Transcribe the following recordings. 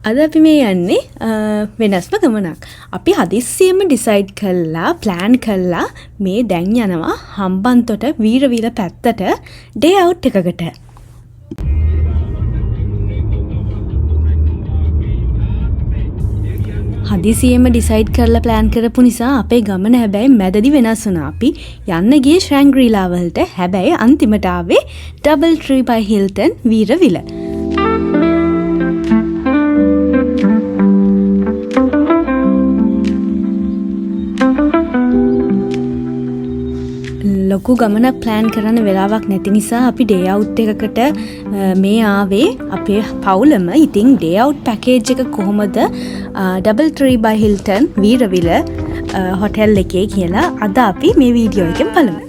අද අපි මේ යන්නේ වෙනස්ම ගමනක්. අපි හදිස්සියෙම ඩිසයිඩ් කළා, ප්ලෑන් කළා මේ දැන් යනවා හම්බන්තොට වීරවිල පැත්තට ඩේ අවුට් එකකට. හදිසියෙම ඩිසයිඩ් කරලා ප්ලෑන් කරපු නිසා අපේ ගමන හැබැයි මැදදි වෙනස් වුණා. අපි යන්න ගියේ ශ්‍රැංග්‍රීලා වලට. හැබැයි අන්තිමට ආවේ ඩබල් ට්‍රී බයි හිල්ටන් වීරවිල. ලොකු ගමනක් ප්ලෑන් කරන්න වෙලාවක් නැති නිසා අපි ඩේ අවුට් එකකට මේ ආවේ අපේ පවුලම. ඉතින් ඩේ අවුට් පැකේජ් එක කොහොමද ඩබල් ට්‍රී බයි හිල්ටන් වීරවිල හොටෙල් එකේ කියලා අද අපි මේ වීඩියෝ එකෙන් බලමු.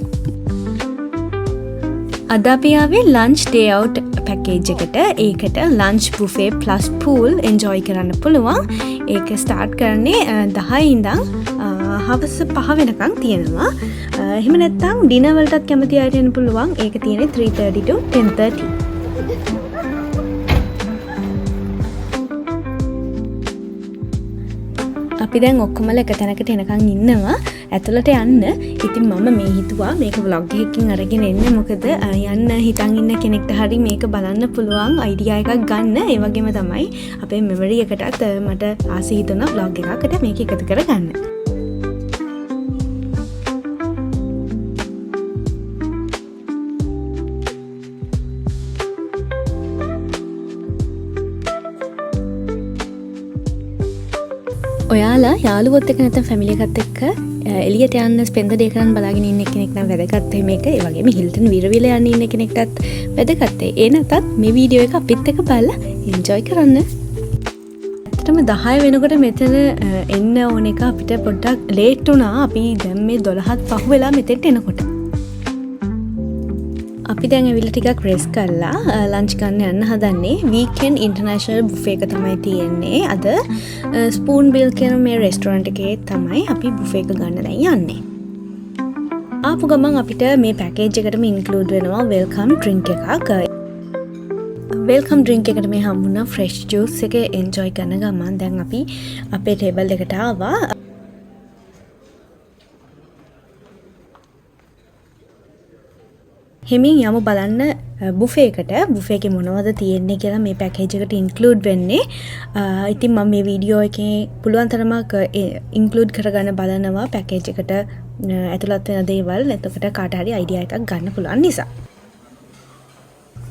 අද අපි ආවේ ලන්ච් ඩේ අවුට් පැකේජ් එකට. ඒකට lunch buffet plus pool enjoy කරන්න පුළුවන්. ඒක ස්ටාර්ට් කරන්නේ 10 ඉඳන් හවස 5 වෙනකන් තියෙනවා. එහෙම නැත්නම් ඩිනර් වලටත් කැමති අයට එන්න පුළුවන්. ඒක තියෙන්නේ 3:30 to 10:30. අපි දැන් ඔක්කොමල එක තැනකට එනකන් ඉන්නවා ඇතුළට යන්න. ඉතින් මම මේ හිතුවා මේක vlog එකකින් අරගෙන එන්න. මොකද යන්න හිතන් ඉන්න කෙනෙක්ට හරි මේක බලන්න පුළුවන් අයිඩියා එකක් ගන්න. ඒ වගේම තමයි අපේ මෙමරි එකටත් මට ආස හිතුණා vlog එකකට මේක එකතු කරගන්න. ඔයාලා යාළුවොත් එක්ක නැත්නම් ෆැමිලි එකත් එක්ක එළියට යන්න ස්පෙන්ඩ් ඩේ කරන්න බලාගෙන ඉන්න කෙනෙක් නම් වැදගත් මේක. ඒ වගේම හිල්ටන් වීරවිල යන්න ඉන්න කෙනෙක්ටත් වැදගත්. ඒ නැතත් මේ වීඩියෝ එක අපිත් එක්ක බලලා එන්ජොයි කරන්න. ඇත්තටම 10 වෙනකොට මෙතන එන්න ඕන එක අපිට පොඩ්ඩක් ලේට් වුණා. අපි දැන් මේ 12ත් පහු වෙලා මෙතෙන්ට එනකොට. අපි දැන් ඇවිල්ලා ටිකක් රෙස් කරලා ලන්ච් ගන්න යන්න හදන්නේ. වීකෙන්ඩ් ඉන්ටර්නැෂනල් බුෆේ එක තමයි තියෙන්නේ. අද ස්පූන් බිල් කියන මේ රෙස්ටොරන්ට් එකේ තමයි අපි බුෆේ එක ගන්න දැන් යන්නේ. ආපු ගමන් අපිට මේ පැකේජ් එකටම ඉන්ක්ලූඩ් වෙනවා වෙල්කම් ඩ්‍රින්ක් එකක්. වෙල්කම් ඩ්‍රින්ක් එකට මේ හම්බුණා ෆ්‍රෙෂ් ජූස් එක එන්ජොයි කරන ගමන් දැන් අපි අපේ ටේබල් එකට ආවා. හිමින් යමු බලන්න බුෆේ එකට. බුෆේ එකේ මොනවද තියෙන්නේ කියලා මේ පැකේජ් එකට ඉන්ක්ලූඩ් වෙන්නේ. ඉතින් මම මේ වීඩියෝ එකේ පුළුවන් තරමක් ඉන්ක්ලූඩ් කරගන්න බලනවා පැකේජ් එකට ඇතුළත් වෙන දේවල්. එතකොට කාට හරි අයිඩියා එකක් ගන්න පුළුවන් නිසා.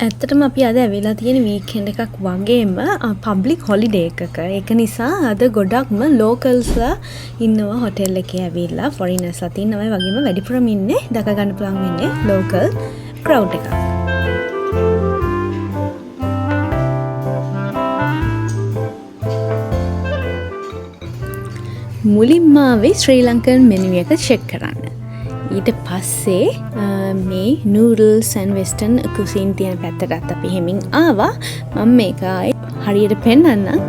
ඇත්තටම අපි අද ඇවිල්ලා තියෙන වීකෙන්ඩ් එකක් වගේම පබ්ලික් හොලිඩේ එකක. ඒක නිසා අද ගොඩක්ම ලෝකල්ස්ලා ඉන්නවා හොටෙල් එකේ ඇවිල්ලා. ෆොරිනර්ස්ලාත් ඉන්නවා. ඒ වගේම වැඩිපුරම ඉන්නේ දැක ගන්න පුළුවන් වෙන්නේ ලෝකල් ක්‍රවුඩ් එකක්. මුලින්ම ආවේ ශ්‍රී ලංකන් මෙනු එක චෙක් කරන්න. ඊට පස්සේ මේ නූඩල්ස් ඇන් වෙස්ටර්න් කුසින් තියෙන පැත්තටත් අපි හෙමින් ආවා. මම මේක හරියට පෙන්නන්නම්.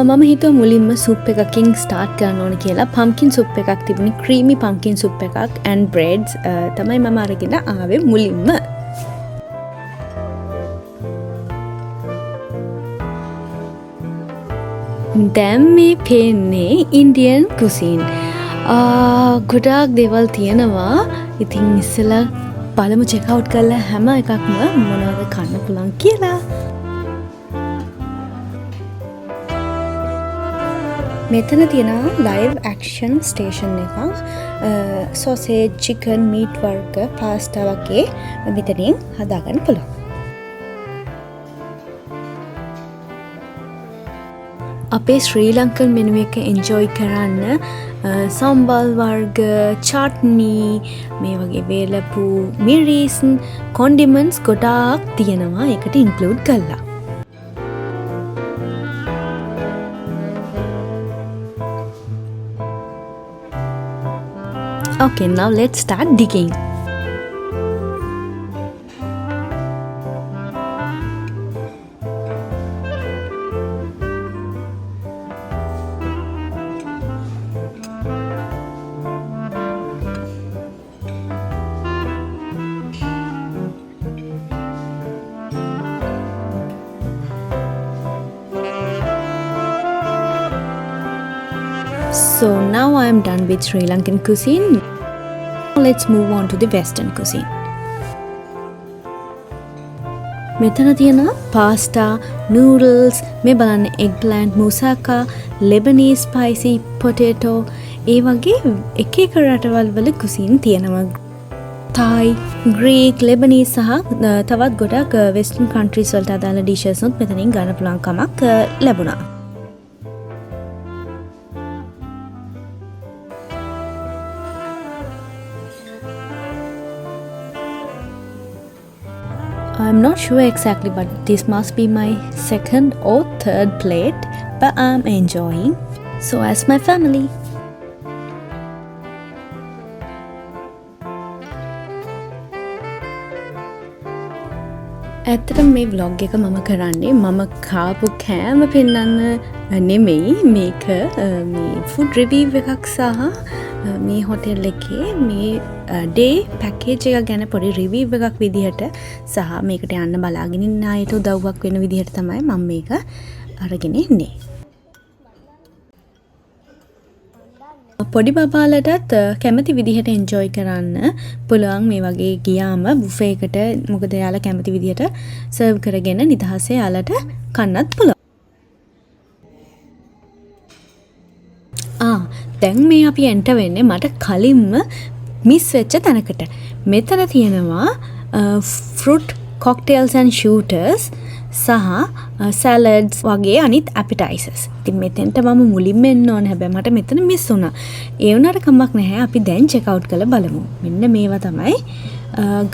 මම හිතුව මුලින්ම සුප් එකකින් ස්ටාර්ට් කරන්න ඕන කියලා. පම්කින් සුප් එකක් තිබුණේ. ක්‍රීමි පම්කින් සුප් එකක් ඇන් බ්‍රෙඩ්ස් තමයි මම අරගෙන ආවේ මුලින්ම. දැන් මේ පේන්නේ ඉන්දියන් කුසින්. ගොඩාක් දේවල් තියෙනවා. ඉතින් ඉස්සෙල්ලා බලමු චෙක් අවුට් කරලා හැම එකක්ම මොනවද කන්න පුළුවන් කියලා. මෙතන තියෙනවා ලයිව් ඇක්ෂන් ස්ටේෂන් එකක්. සොසේජ්, චිකන්, මීට් වර්ග, පාස්ටා වගේ මෙතනින් හදාගන්න පුළුවන්. අපේ ශ්‍රී ලංකන් මෙනු එක එන්ජොයි කරන්න සම්බල් වර්ග, චට්නි, මේ වගේ වේලපු, මිරිස්, කොන්ඩිමන්ට්ස් ගොඩාක් තියෙනවා ඒකට ඉන්ක්ලූඩ් කරලා. Okay, now let's start digging. So now I am done with Sri Lankan cuisine. Let's move on to the Western cuisine. මෙතන තියෙනවා pasta, noodles, මේ බලන්න eggplant moussaka, Lebanese spicy potato, ඒ වගේ එක එක රටවල් වල cuisine තියෙනවා. Thai, Greek, Lebanese සහ තවත් ගොඩක් Western countries වලට අදාළ dishes උත් මෙතනින් ගන්න පුළුවන් කමක් ලැබුණා. I'm not sure exactly, but this must be my second or third plate, but I'm enjoying. So as my family. ඇත්තටම මේ vlog එක මම කරන්නේ මම කාපු කෑම පෙන්වන්න නෙමෙයි මේක මේ food review එකක් සහ මේ හොටෙල් එකේ මේ day package එක ගැන පොඩි review එකක් විදිහට සහ මේකට යන්න බලාගෙන ඉන්න අයට උදව්වක් වෙන විදිහට තමයි මම මේක අරගෙන ඉන්නේ. පොඩි බබාලටත් කැමති විදිහට එන්ජොයි කරන්න පුළුවන් මේ වගේ ගියාම බුෆේ එකට මොකද යාලා කැමති විදිහට සර්ව් කරගෙන නිදහසේ යාලට කන්නත් පුළුවන්. දැන් මේ අපි එන්ටර් වෙන්නේ මට කලින්ම මිස් වෙච්ච තැනකට. මෙතන තියෙනවා fruit cocktails and shooters සහ salads වගේ අනිත් appetizers. ඉතින් මෙතෙන්ට මම මුලින්ම එන්න ඕන හැබැයි මට මෙතන මිස් වුණා. ඒ වුණාට කමක් නැහැ. අපි දැන් check out කරලා බලමු. මෙන්න මේවා තමයි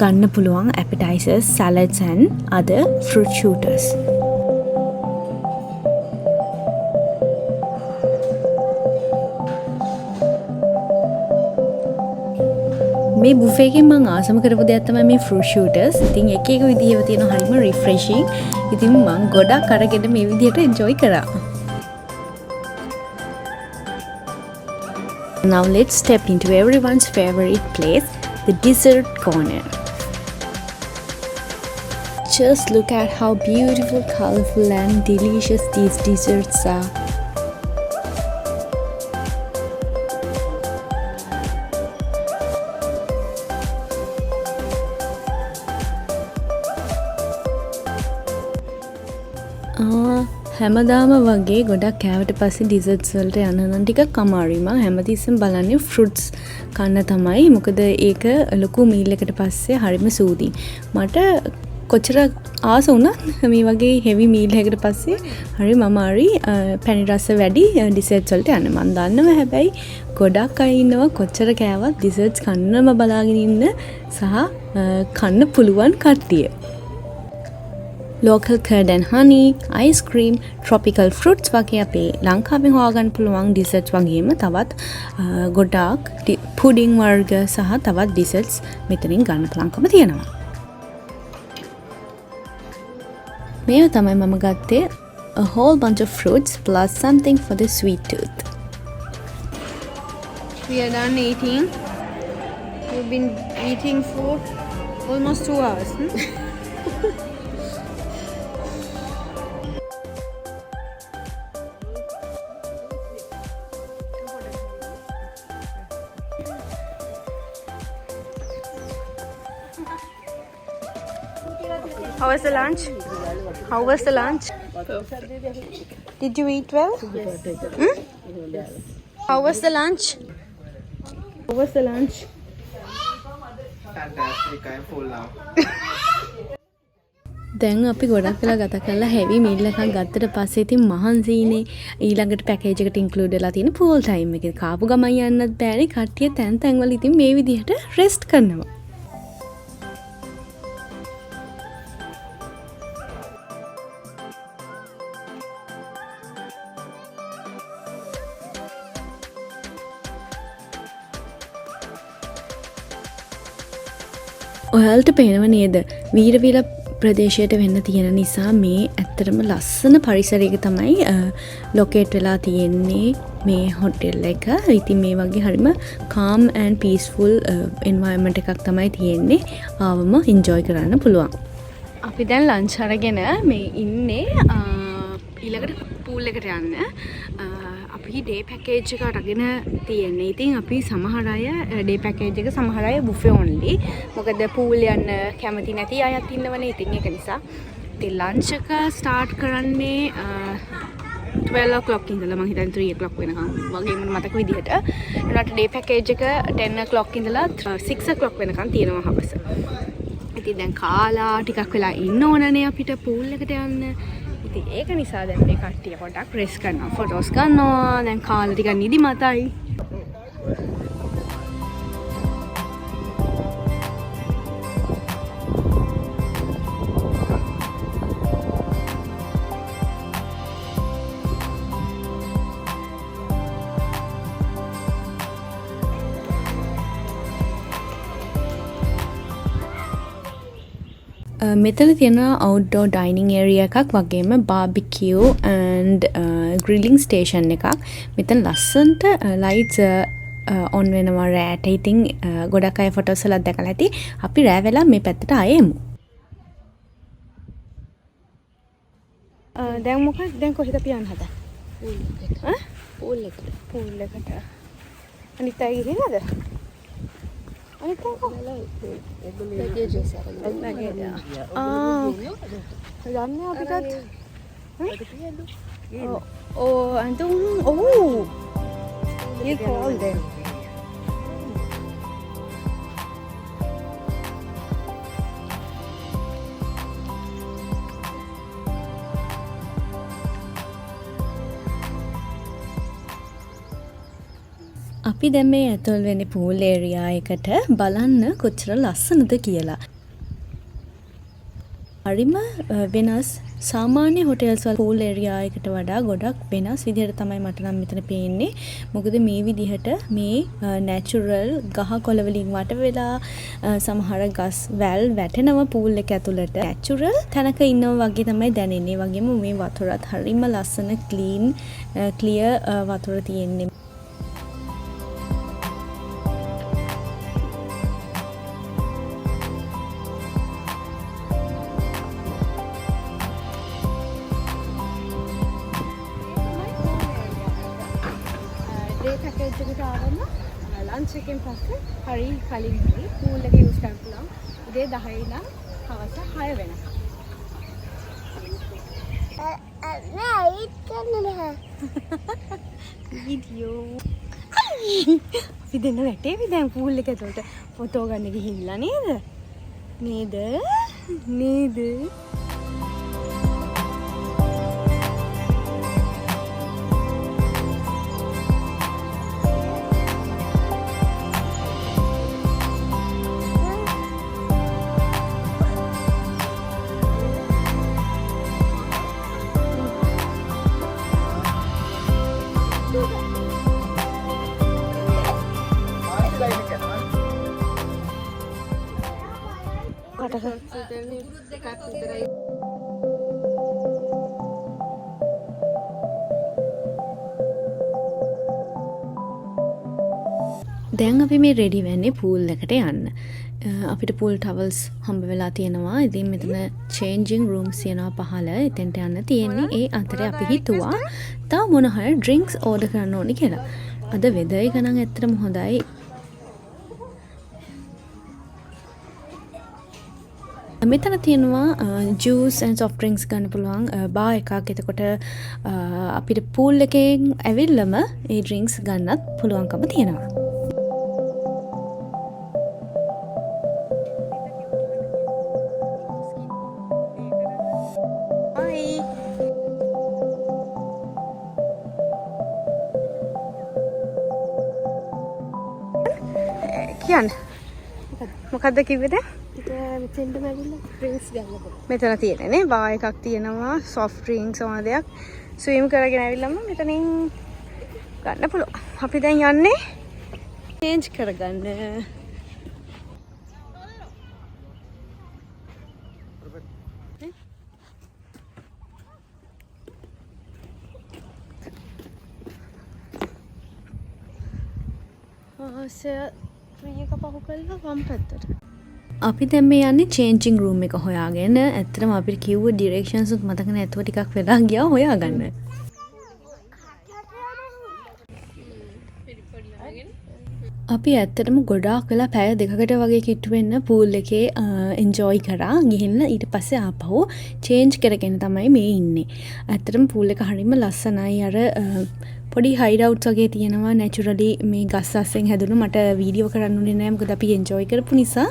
ගන්න පුළුවන් appetizers, salads and other fruit shooters. මේ බුෆේ එකෙන් මම ආසම කරපු දෙයක් තමයි මේ fruit shooters. ඉතින් එක එක විදිහව තියෙනවා හරිම refreshing. ඉතින් මම ගොඩක් අරගෙන මේ විදිහට enjoy කරා. Now let's step into everyone's favorite place, the dessert corner. Just look at how beautiful, colorful and delicious these desserts are. හැමදාම වගේ ගොඩක් කෑවට පස්සේ ඩිසර්ට්ස් වලට යන නම් ටිකක් අමාරුයි. මම හැමතිස්සෙම බලන්නේ ෆෘට්ස් කන්න තමයි. මොකද ඒක ලොකු මීල් එකකට පස්සේ හරිම සූදි. මට කොච්චර ආස වුණත් මේ වගේ හෙවි මීල් එකකට පස්සේ හරිම අමාරුයි පැණි රස වැඩි ඩිසර්ට්ස් වලට යන්න. මම දන්නවා හැබැයි ගොඩක් අය ඉන්නවා කොච්චර කෑවත් ඩිසර්ට්ස් කන්නම බලාගෙන ඉන්න සහ කන්න පුළුවන් කට්ටිය. Local curd and honey, ice cream, tropical fruits වගේ අපේ ලංකාවෙන් හොයාගන්න පුළුවන් ඩිසර්ට්ස් වගේම තවත් ගොඩක් පුඩින් වර්ග සහ තවත් ඩිසර්ට්ස් මෙතනින් ගන්න පුළුවන්කම තියෙනවා. මේව තමයි මම ගත්තේ a whole bunch of fruits plus something for the sweet tooth. We are done eating. We've been eating for almost 2 hours. How was the lunch? How was the lunch? Did you eat well? Yes. How was the lunch? How was the lunch? Fantastic, I'm full now. දැන් අපි ගොඩක් වෙලා ගත කරලා heavy meal එකක් ගත්තට පස්සේ ඉතින් මහන්සියිනේ ඊළඟට පැකේජ් එකට ඉන්ක්ලූඩ් වෙලා තියෙන pool time එකේ කාපු ගමන් යන්නත් බෑනේ කට්ටිය තැන් වල ඉතින් මේ විදිහට රෙස්ට් කරනවා. ඔයාලට පේනව නේද වීරවිල ප්‍රදේශයට වෙන්න තියෙන නිසා මේ ඇත්තටම ලස්සන පරිසරයක තමයි ලොකේට් වෙලා තියෙන්නේ මේ හොටෙල් එක. ඉතින් මේ වගේ හරිම calm and peaceful environment එකක් තමයි තියෙන්නේ. ආවම enjoy කරන්න පුළුවන්. අපි දැන් ලන්ච් අරගෙන මේ ඉන්නේ ඊළඟට pool එකට යන්න. අපි ඩේ පැකේජ් එක අරගෙන තියෙන්නේ. ඉතින් අපි සමහර අය ඩේ පැකේජ් එක සමහර අය බුෆේ ඔන්ලි. මොකද පූල් යන්න කැමති නැති අයත් ඉන්නවනේ. ඉතින් ඒක නිසා. ඉතින් ලන්ච් එක ස්ටාර්ට් කරන්නේ 12 o'clock ඉඳලා මම හිතන්නේ 3 o'clock වෙනකම් වගේ මට මතක විදිහට. ඒකට ඩේ පැකේජ් එක 10 o'clock ඉඳලා 6 o'clock වෙනකම් තියෙනවා හවස. ඉතින් දැන් කාලා ටිකක් වෙලා ඉන්න ඕනනේ අපිට පූල් එකට යන්න. ඉතින් ඒක නිසා දැන් මේ කට්ටිය පොඩක් රෙස් කරනවා, ෆොටෝස් ගන්නවා. දැන් කාලා ටිකක් නිදිමතයි. මෙතන තියෙන outdoor dining area එකක් වගේම barbecue and grilling station එකක්. මෙතන ලස්සන්ට lights on වෙනවා රෑට. ඉතින් ගොඩක් අය ෆොටෝස් වල දැකලා ඇති. අපි රෑ වෙලා මේ පැත්තට ආයෙ එමු. දැන් මොකක්ද දැන් කොහෙද අපි යන්න හදන්නේ? පූල් එකට. පූල් එකට. අනිත් අය ගිහිනද? අනිත් අය කොහොමද? යන්නේ අපිටත් අන්තුම් you call them. අපි දැන් මේ ඇතුල් වෙන්නේ පූල් ඒරියා එකට. බලන්න කොච්චර ලස්සනද කියලා. හරිම වෙනස් සාමාන්‍ය හොටෙල්ස් වල පූල් ඒරියා එකට වඩා ගොඩක් වෙනස් විදිහට තමයි මට නම් මෙතන පේන්නේ. මොකද මේ විදිහට මේ නැචරල් ගහ කොළ වලින් වට වෙලා සමහර ගස් වැල් වැටෙනවා පූල් එක ඇතුළට. නැචරල් තැනක ඉන්නවා වගේ තමයි දැනෙන්නේ. වගේම මේ වතුරත් හරිම ලස්සන ක්ලියර් වතුර තියෙන්නේ. ලන්ච් එකෙන් පස්සේ හරි කලින් හරි පූල් එක යූස් කරන්න පුළුවන්. උදේ 10 ඉඳන් හවස 6 වෙනකම්. නෑ ඊට කරන්නේ වීඩියෝ. අපි දෙන්න වැටේවි දැන් පූල් එක ඇතුළට ෆොටෝ ගන්න ගිහිල්ලා නේද? නේද? නේද? දැන් අපි මේ රෙඩි වෙන්නේ පූල් එකට යන්න. අපිට පූල් ටවල්ස් හම්බ වෙලා තියෙනවා. ඉතින් මෙතන චේන්ජින් රූම්ස් තියෙනවා පහළ. එතෙන්ට යන්න තියෙන්නේ. ඒ අතරේ අපි හිතුවා තව මොන හරි ඩ්‍රින්ක්ස් ඕඩර් කරන්න ඕනේ කියලා. අද වෙදර් එක නම් ඇත්තටම හොඳයි. මෙතන තියෙනවා ජූස් and soft drinks ගන්න පුළුවන් බා එකක්. එතකොට අපිට පූල් එකෙන් ඇවිල්ලම ඒ ඩ්‍රින්ක්ස් ගන්නත් පුළුවන්කම තියෙනවා. කියන්න මොකක්ද කිව්වද? මෙතෙන්ටම ඇවිල්ලා ඩ්‍රින්ක්ස් ගන්න පුළුවන්. මෙතන තියෙන්නේ නේ බා එකක් තියෙනවා, soft drinks ඕන දෙයක්. ස්විම් කරගෙන ඇවිල්ලාම මෙතනින් ගන්න පුළුවන්. අපි දැන් යන්නේ චේන්ජ් කරගන්න. අපි දැන් මේ යන්නේ චේන්ජින් රූම් එක හොයාගෙන. ඇත්තටම අපිට කිව්ව ඩිරෙක්ෂන්ස් උත් මතක නැතුව ටිකක් වෙලා ගියා හොයාගන්න. අපි ඇත්තටම ගොඩාක් වෙලා පැය දෙකකට වගේ කිට්ටු වෙන්න පූල් එකේ එන්ජොයි කරා. ගිහිල්ලා ඊට පස්සේ ආපහු චේන්ජ් කරගෙන තමයි මේ ඉන්නේ. ඇත්තටම පූල් එක හරිම ලස්සනයි. අර පොඩි හයිඩ් අවුට්ස් වගේ තියෙනවා නැචරලි මේ ගස් අස්සෙන් හැදුණු. මට වීඩියෝ කරන්න උනේ නෑ මොකද අපි එන්ජොයි කරපු නිසා.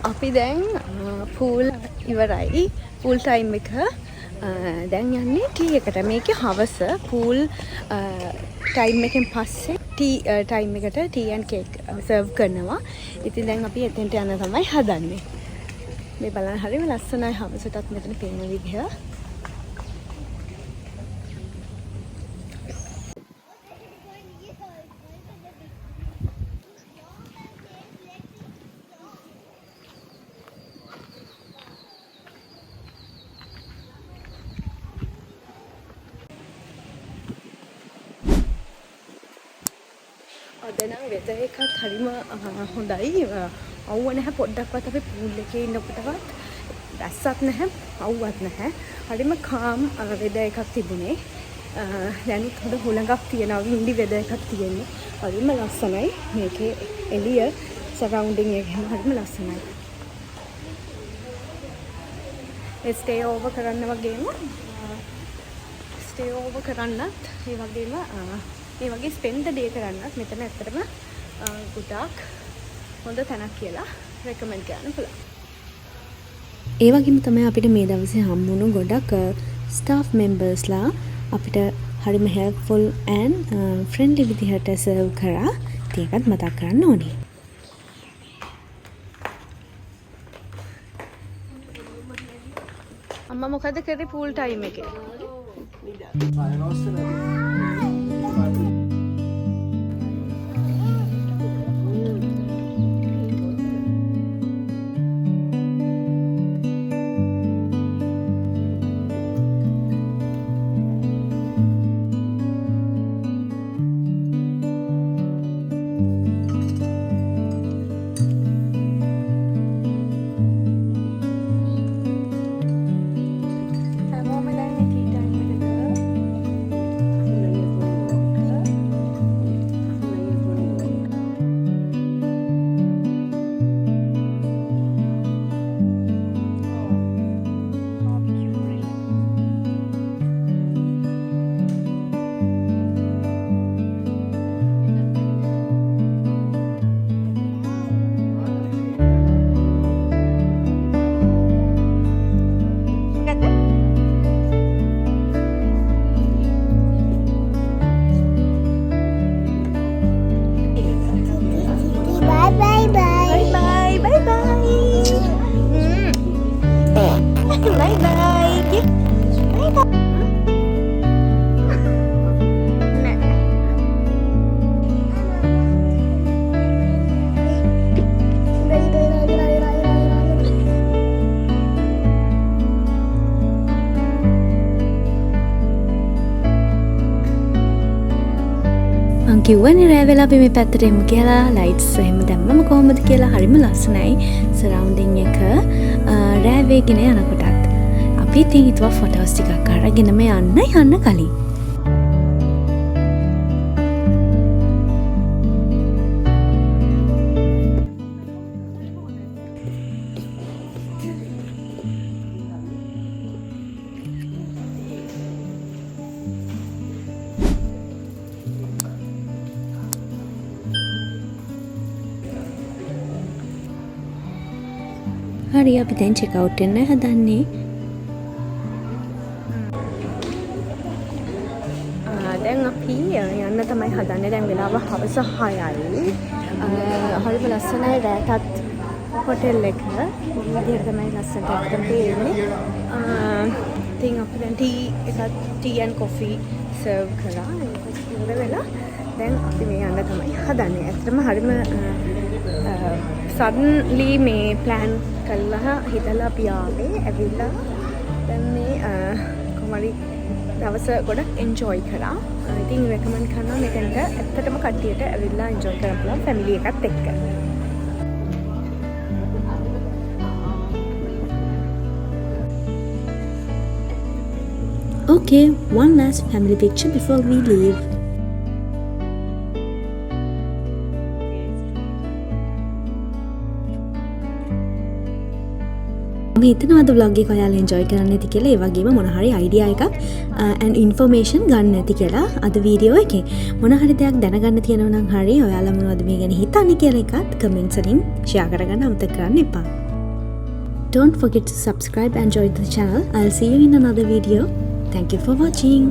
අපි දැන් පූල් ඉවරයි. පූල් ටයිම් එක දැන් යන්නේ ටී එකට. මේකේ හවස පූල් ටයිම් එකෙන් පස්සේ ටී ටයිම් එකට ටී ඇන්ඩ් කේක් සර්ව් කරනවා. ඉතින් දැන් අපි එතෙන්ට යන්න තමයි හදන්නේ. මේ බලන්න හරිම ලස්සනයි හවසටත් මෙතන පේන විදිහ. අද නම් වෙදර් එකත් හරිම හොඳයි. අවුව නැහැ පොඩ්ඩක්වත් අපි පූල් එකේ ඉන්නකොටවත් දැස්සත් නැහැ අවුවත් නැහැ. හරිම කාම් වෙදර් එකක් තිබුණේ. දැනුත් හොඳ හුළඟක් තියෙනවා. වින්ඩි වෙදර් එකක් තියෙන්නේ. හරිම ලස්සනයි. මේකේ එළිය සරවුන්ඩින් එක හරිම ලස්සනයි. ස්ටේ ඕවර් කරන්න වගේම ස්ටේ ඕවර් කරන්නත් ඒ වගේම මේ වගේ ස්පෙන්ඩ් ඩේ කරන්නත් මෙතන ඇත්තටම ගොඩාක් හොඳ තැනක් කියලා රෙකමන්ඩ් කරන්න පුළුවන්. ඒ වගේම තමයි අපිට මේ දවසේ හම්බුණු ගොඩක් ස්ටාෆ් මෙම්බර්ස්ලා අපිට හරිම හෙල්ප්ෆුල් ඇන්ඩ් ෆ්‍රෙන්ඩ්ලි විදිහට සර්ව් කරා. ඒකත් මතක් කරන්න ඕනේ. අම්මා මොකද කරේ පූල් ටයිම් එකේ? කිව්වනේ රෑ වෙලා අපි මේ පැත්තට එමු කියලා. ලයිට්ස් එහෙම දැම්මම කොහොමද කියලා හරිම ලස්සනයි සරවුන්ඩින් එක. රෑ වේගෙන යනකොටත් අපි ඉතින් හිතුවා ෆොටෝස් ටිකක් අරගෙනම යන්න කලින්. හරි අපි දැන් චෙක් අවුට් වෙන්න හදන්නේ. දැන් අපි යන්න තමයි හදන්නේ. දැන් වෙලාව හවස 6යි. හරිම ලස්සනයි රෑටත් හොටෙල් එක. මේ විදිහට තමයි ලස්සනට එකම තියෙන්නේ. ඉතින් අපි දැන් ටී ඇන් කොෆි සර්ව් කරා. ඒක ඉවර වෙලා දැන් අපි මේ යන්න තමයි හදන්නේ. ඇත්තටම හරිම සඩන්ලි මේ ප්ලෑන් කළා හිතලා අපි ආවේ. ඇවිල්ලා දැන් මේ කොහමරි දවස ගොඩක් එන්ජොයි කරා. ඉතින් රෙකමන්ඩ් කරනවා මෙතනට ඇත්තටම කට්ටියට ඇවිල්ලා එන්ජොයි කරන්න පුළුවන් ෆැමිලි එකත් එක්ක. Okay, one last family picture before we leave. මම හිතනවා අද vlog එක ඔයාලා enjoy කරන්න ඇති කියලා. ඒ වගේම මොන හරි idea එකක් and information ගන්න ඇති කියලා අද වීඩියෝ එකේ. මොන හරි දෙයක් දැනගන්න තියෙනවා නම් හරි ඔයාලා මොනවද මේ ගැන හිතන්නේ කියලා එකත් comments වලින් share කරගන්න අමතක කරන්න එපා. Don't forget to subscribe and join the channel. I'll see you in another video. Thank you for watching.